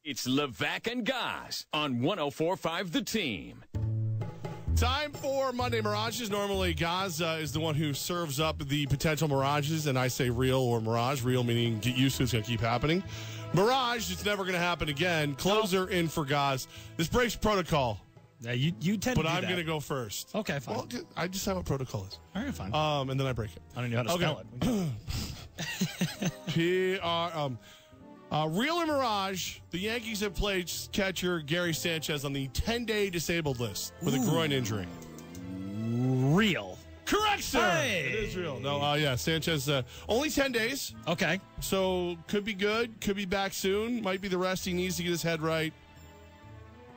It's Levack and Gaz on 104.5 The Team. Time for Monday Mirages. Normally, Gaz is the one who serves up the potential Mirages, and I say real or Mirage. Real meaning get used to it's going to keep happening. Mirage, it's never going to happen again. Closer in for Gaz. This breaks protocol. Yeah, you tend to do that. But I'm going to go first. Okay, fine. Well, I just have what protocol is. All right, fine. And then I break it. I don't know how to spell it. Real or Mirage, the Yankees have played catcher Gary Sanchez on the 10-day disabled list with a groin injury. Real. Correct, sir. Hey. It is real. No, yeah, Sanchez, only 10 days. Okay. So could be good, could be back soon. Might be the rest he needs to get his head right.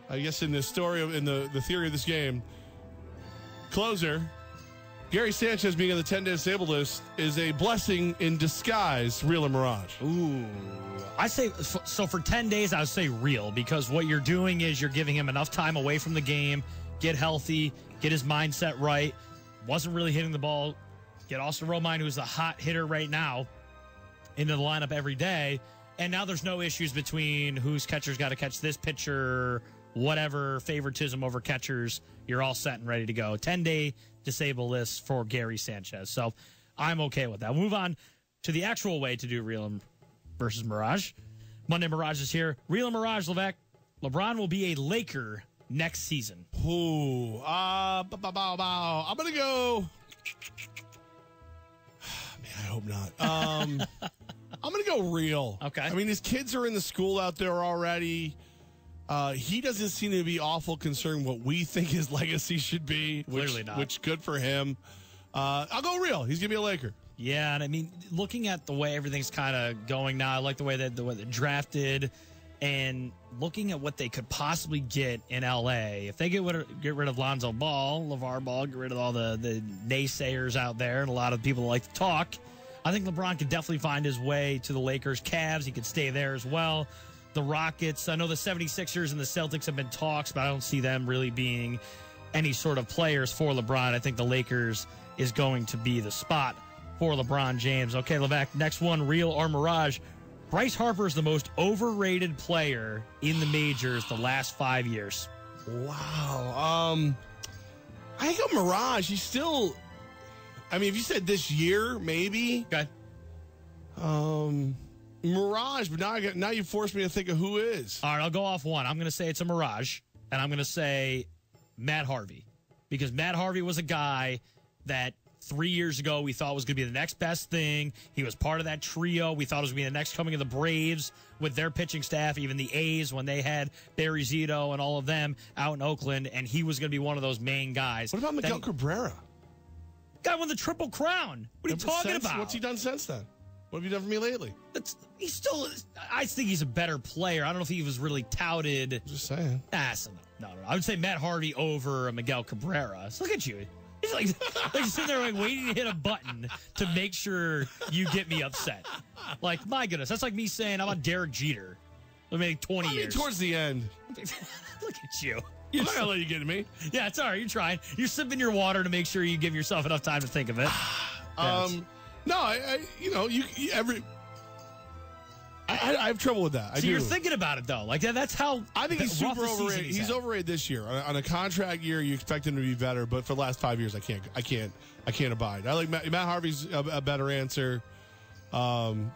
I guess in the story, in the theory of this game, closer, Gary Sanchez being on the 10-day disabled list is a blessing in disguise, real or Mirage. Ooh. I say, so for 10 days, I would say real, because what you're doing is you're giving him enough time away from the game, get healthy, get his mindset right. Wasn't really hitting the ball. Get Austin Romine, who's the hot hitter right now, into the lineup every day. And now there's no issues between whose catcher's got to catch this pitcher, whatever, favoritism over catchers. You're all set and ready to go. 10-day disabled list for Gary Sanchez. So I'm okay with that. We'll move on to the actual way to do real versus Mirage. Monday Mirage is here. Real and Mirage, Levack. LeBron will be a Laker next season. Ooh. I'm going to go... Man, I hope not. I'm going to go real. Okay. I mean, his kids are in the school out there already. He doesn't seem to be awful concerned what we think his legacy should be. Clearly not. Which good for him. I'll go real. He's going to be a Laker. Yeah, and I mean, looking at the way everything's kind of going now, I like the way that they drafted, and looking at what they could possibly get in L.A. If they get rid of Lonzo Ball, LeVar Ball, get rid of all the naysayers out there, and a lot of people that like to talk, I think LeBron could definitely find his way to the Lakers. Cavs, he could stay there as well. The Rockets, I know the 76ers and the Celtics have been talks, but I don't see them really being any sort of players for LeBron. I think the Lakers is going to be the spot for LeBron James. Okay, Levack, next one, real or Mirage. Bryce Harper is the most overrated player in the majors the last 5 years. Wow. I think a Mirage. He's still... I mean, if you said this year, maybe. Okay. Mirage, but now you forced me to think of who is. All right, I'll go off one. I'm going to say it's a Mirage, and I'm going to say Matt Harvey. Because Matt Harvey was a guy that 3 years ago we thought was going to be the next best thing. He was part of that trio. We thought it was going to be the next coming of the Braves with their pitching staff, even the A's when they had Barry Zito and all of them out in Oakland, and he was going to be one of those main guys. What about Miguel Cabrera? Guy won the Triple Crown. What are you talking about? What's he done since then? What have you done for me lately? He's still... I think he's a better player. I don't know if he was really touted. Just saying. So no. I would say Matt Harvey over Miguel Cabrera. So look at you. He's like sitting there like waiting to hit a button to make sure you get me upset. Like, my goodness. That's like me saying, how about Derek Jeter? Maybe 20 years. Towards the end. Look at you. I'm not going to let you get to me. Yeah, it's all right. You're trying. You're sipping your water to make sure you give yourself enough time to think of it. No, I have trouble with that. So you're thinking about it though, like that's how I think he's super overrated. He's overrated this year. On a contract year, you expect him to be better, but for the last 5 years, I can't abide. I like Matt Harvey's a better answer. And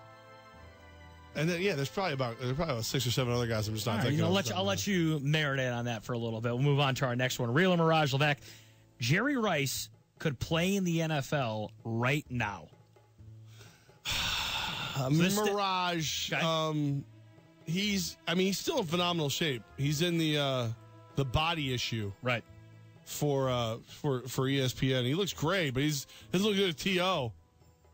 then there's probably about 6 or 7 other guys I'm just not thinking. I'll let you marinate on that for a little bit. We'll move on to our next one. Real or Mirage, Levack. Jerry Rice could play in the NFL right now. Mirage. Okay. He's still in phenomenal shape. He's in the body issue, right? For ESPN, he looks great, but he doesn't look good at TO,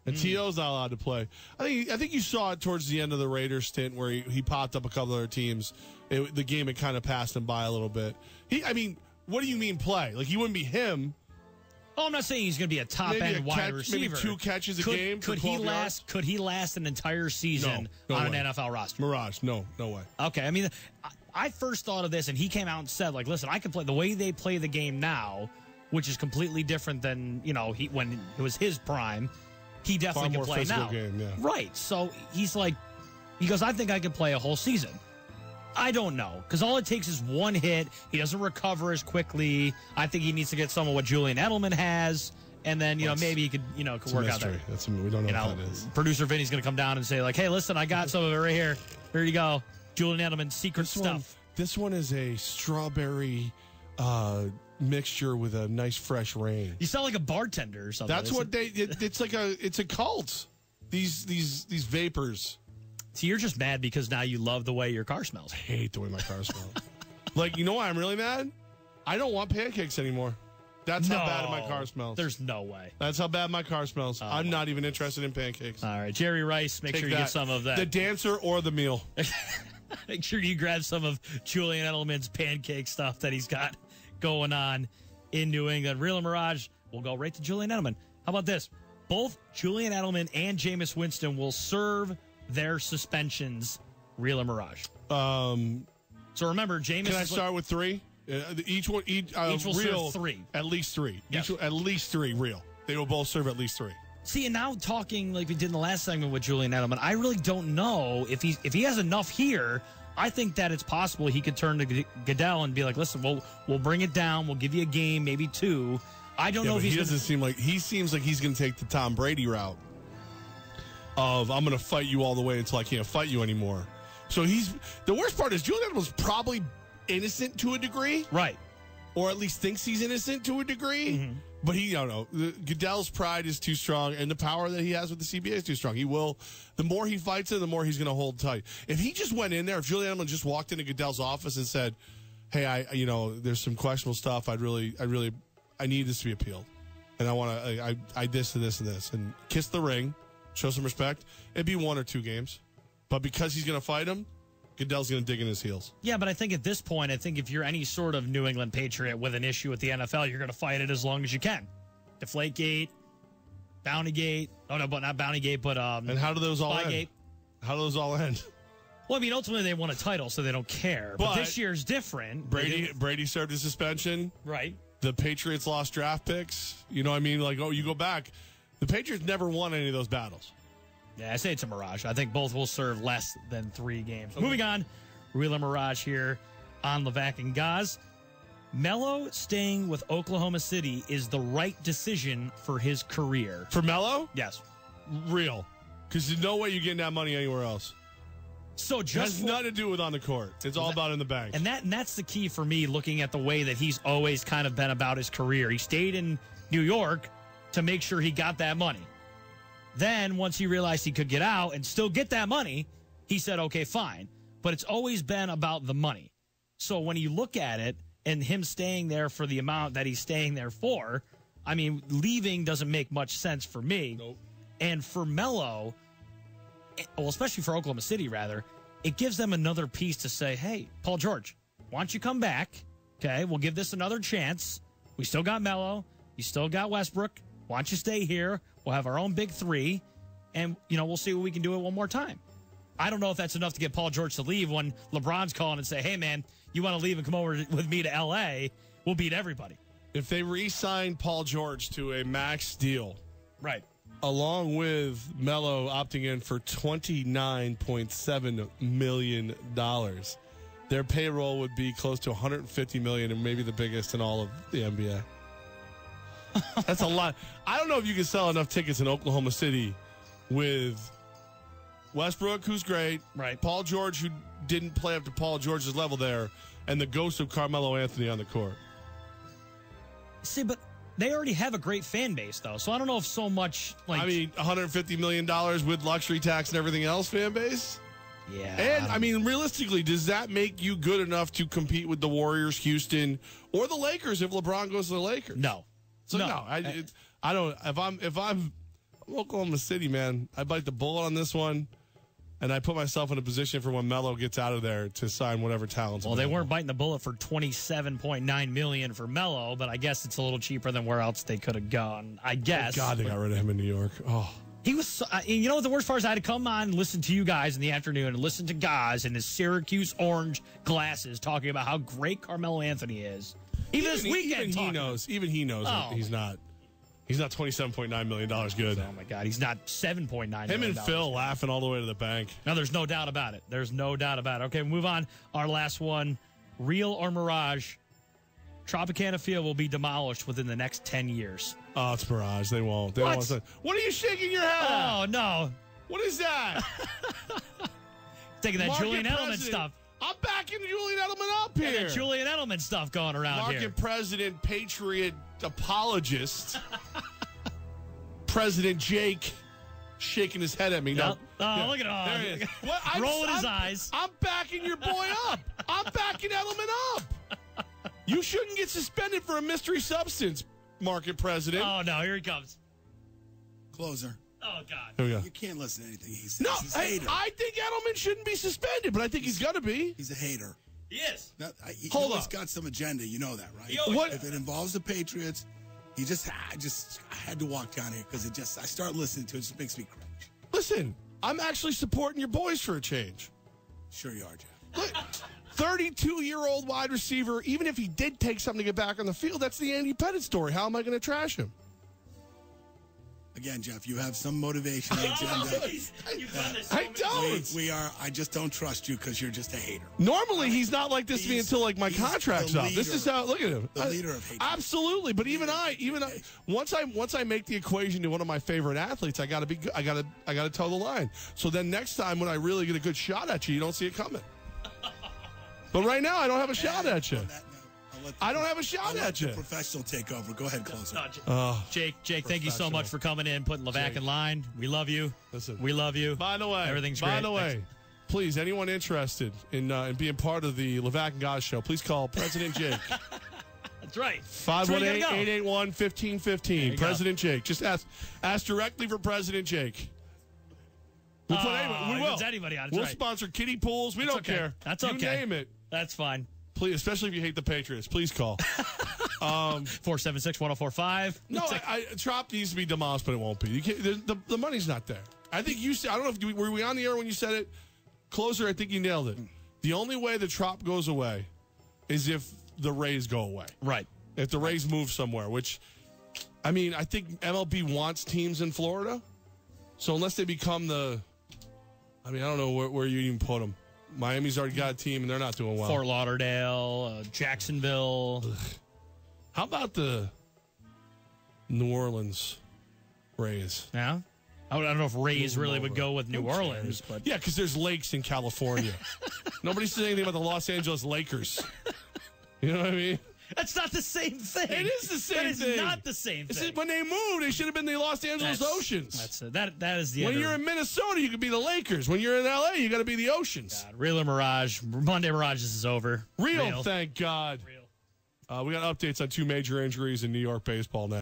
and TO's not allowed to play. I think you saw it towards the end of the Raiders stint where he popped up a couple other teams. The game had kind of passed him by a little bit. What do you mean play? Like he wouldn't be him. Oh, I'm not saying he's going to be a top-end wide receiver. Maybe 2 catches a game. Could he last an entire season on an NFL roster? Mirage, no way. Okay, I mean, I first thought of this, and he came out and said, like, listen, I can play the way they play the game now, which is completely different than when it was his prime. He definitely can play now. Game, yeah. Right. So he goes, I think I can play a whole season. I don't know, because all it takes is one hit. He doesn't recover as quickly. I think he needs to get some of what Julian Edelman has, and then maybe he could could work out there. We don't know what that is. Producer Vinny's going to come down and say like, "Hey, listen, I got some of it right here. Here you go, Julian Edelman secret stuff." This one is a strawberry mixture with a nice fresh rain. You sound like a bartender or something. That's what it's a cult. These vapors. So you're just mad because now you love the way your car smells. I hate the way my car smells. Like, you know why I'm really mad? I don't want pancakes anymore. That's how bad my car smells. There's no way. That's how bad my car smells. I'm not even interested in pancakes. All right, Jerry Rice, make sure you get some of that. The dancer or the meal. Make sure you grab some of Julian Edelman's pancake stuff that he's got going on in New England. Real and Mirage, we'll go right to Julian Edelman. How about this? Both Julian Edelman and Jameis Winston will serve their suspensions. Real and Mirage. So remember, Jameis. Can I start with 3? Each will serve 3. At least 3. Yes. At least 3 real. They will both serve at least 3. See, and now talking like we did in the last segment with Julian Edelman, I really don't know if he has enough here. I think that it's possible he could turn to Goodell and be like, "Listen, we'll bring it down. We'll give you a game, maybe 2." I don't know if he seems like he's going to take the Tom Brady route of I'm going to fight you all the way until I can't fight you anymore. So the worst part is Julian Edelman's probably innocent to a degree, right? Or at least thinks he's innocent to a degree. Mm-hmm. But I don't know. Goodell's pride is too strong, and the power that he has with the CBA is too strong. The more he fights him, the more he's going to hold tight. If he just went in there, if Julian Edelman just walked into Goodell's office and said, "Hey, there's some questionable stuff. I need this to be appealed, and I this and this and this," and kiss the ring, show some respect, it'd be 1 or 2 games. But because he's going to fight him, Goodell's going to dig in his heels. Yeah, but I think at this point, if you're any sort of New England Patriot with an issue with the NFL, you're going to fight it as long as you can. Deflategate, Bountygate. Oh, no, but not Bountygate, but and how do those all end? How do those all end? Well, I mean, ultimately they won a title, so they don't care. But this year's different. Brady served his suspension. Right. The Patriots lost draft picks. You know what I mean? Like, you go back. The Patriots never won any of those battles. Yeah, I say it's a mirage. I think both will serve less than 3 games. Okay. Moving on, Real and Mirage here on Levack and Gaz. Melo staying with Oklahoma City is the right decision for his career. For Melo? Yes. Real. Because there's no way you're getting that money anywhere else. So it has nothing to do with on the court. It's all about in the bank. And that's the key for me, looking at the way that he's always kind of been about his career. He stayed in New York to make sure he got that money. Then, once he realized he could get out and still get that money, he said, okay, fine. But it's always been about the money. So when you look at it, and him staying there for the amount that he's staying there for, I mean, leaving doesn't make much sense for me. Nope. And for Melo, well, especially for Oklahoma City, rather, it gives them another piece to say, hey, Paul George, why don't you come back? Okay, we'll give this another chance. We still got Melo. You still got Westbrook. Why don't you stay here? We'll have our own big 3, and, we'll see what we can do it one more time. I don't know if that's enough to get Paul George to leave when LeBron's calling and say, hey, man, you want to leave and come over with me to L.A., we'll beat everybody. If they re-sign Paul George to a max deal, right, along with Melo opting in for $29.7 million, their payroll would be close to $150 million and maybe the biggest in all of the NBA. That's a lot. I don't know if you can sell enough tickets in Oklahoma City with Westbrook, who's great, right? Paul George, who didn't play up to Paul George's level there, and the ghost of Carmelo Anthony on the court. See, but they already have a great fan base, though, so I don't know if so much, like... I mean, $150 million with luxury tax and everything else fan base? Yeah. And, I mean, realistically, does that make you good enough to compete with the Warriors, Houston, or the Lakers if LeBron goes to the Lakers? No. So, no. I don't... If I'm Oklahoma City, man, I bite the bullet on this one. And I put myself in a position for when Melo gets out of there to sign whatever talents. Well, they weren't biting the bullet for $27.9 million for Melo, but I guess it's a little cheaper than where else they could have gone. I guess. Thank God they got rid of him in New York. Oh, he was. You know what the worst part is? I had to come on and listen to you guys in the afternoon and listen to Gaz in his Syracuse orange glasses talking about how great Carmelo Anthony is. Even this weekend, he knows. Even he knows that he's not. He's not $27.9 million good. Oh, my God. He's not $7.9 million. Him and Phil laughing all the way to the bank. No, there's no doubt about it. There's no doubt about it. Okay, move on. Our last one, real or Mirage? Tropicana Field will be demolished within the next 10 years. Oh, it's Mirage. They won't. They What? won't say, what are you shaking your head at? Oh, no. What is that? Taking that Market Julian Edelman president. stuff. I'm backing Julian Edelman up here. That Julian Edelman stuff going around Market here. president, patriot apologist, President Jake, shaking his head at me. Yep. No. Oh, Yeah. look at There he is. him. What? Rolling his eyes. I'm backing your boy up. I'm backing Edelman up. You shouldn't get suspended for a mystery substance, market president. Oh, no. Here he comes. Closer. Oh, God. Here we go. You can't listen to anything he says. No, He's a hater. I think Edelman shouldn't be suspended, but I think he's got to be. He's a hater. He is. He Hold always up. got some agenda. You know that, right? What? If it involves the Patriots, I had to walk down here because I start listening to it. It just makes me cringe. Listen, I'm actually supporting your boys for a change. Sure you are, Jeff. 32-year-old wide receiver, even if he did take something to get back on the field, that's the Andy Pettit story. How am I going to trash him? Again, Jeff, you have some motivation agenda. You've done this I don't. I just don't trust you because you're just a hater. Normally, he's not like this to me until like my he's contract's the up. This is leader. how. Look at him. The leader of hatred. Absolutely, but even I, once I make the equation to one of my favorite athletes, I got to toe the line. So then next time when I really get a good shot at you, you don't see it coming. But right now, I don't have a shot at you. On that note, I don't have a shot I'll let at you. the professional take over. Go ahead, closer. No, Jake, thank you so much for coming in, putting Levack Jake. in line. We love you. Listen. We love you. By the way, everything's great. By the way, Thanks. please, anyone interested in being part of the Levack and Goz show, please call President Jake. That's right. 518-881-1515. President Jake. Just ask directly for President Jake. We'll put anybody. We will. It's anybody on. We'll sponsor kiddie pools. We don't okay. care. That's you okay. name it. That's fine. Please, especially if you hate the Patriots, please call. 476-1045. No, Trop needs to be demolished, but it won't be. You can't, the money's not there. I think you said, I don't know if were we on the air when you said it? Closer, I think you nailed it. The only way the Trop goes away is if the Rays go away. Right. If the Rays move somewhere, which, I mean, I think MLB wants teams in Florida. So unless they become I don't know where you even put them. Miami's already got a team, and they're not doing well. Fort Lauderdale, Jacksonville. How about the New Orleans Rays? Yeah. I don't know if Rays Move really them would over. go with New Who Orleans, cares? but Yeah, because there's lakes in California. Nobody says anything about the Los Angeles Lakers. You know what I mean? that's not the same thing. It is the same That thing. is not the same This thing. is, when they moved, they should have been the Los Angeles Oceans. That is the When end you're of in Minnesota, you could be the Lakers. When you're in LA, you got to be the Oceans. God, Real or Mirage. Monday Mirages is over. Real, thank God. Real. We got updates on 2 major injuries in New York baseball now.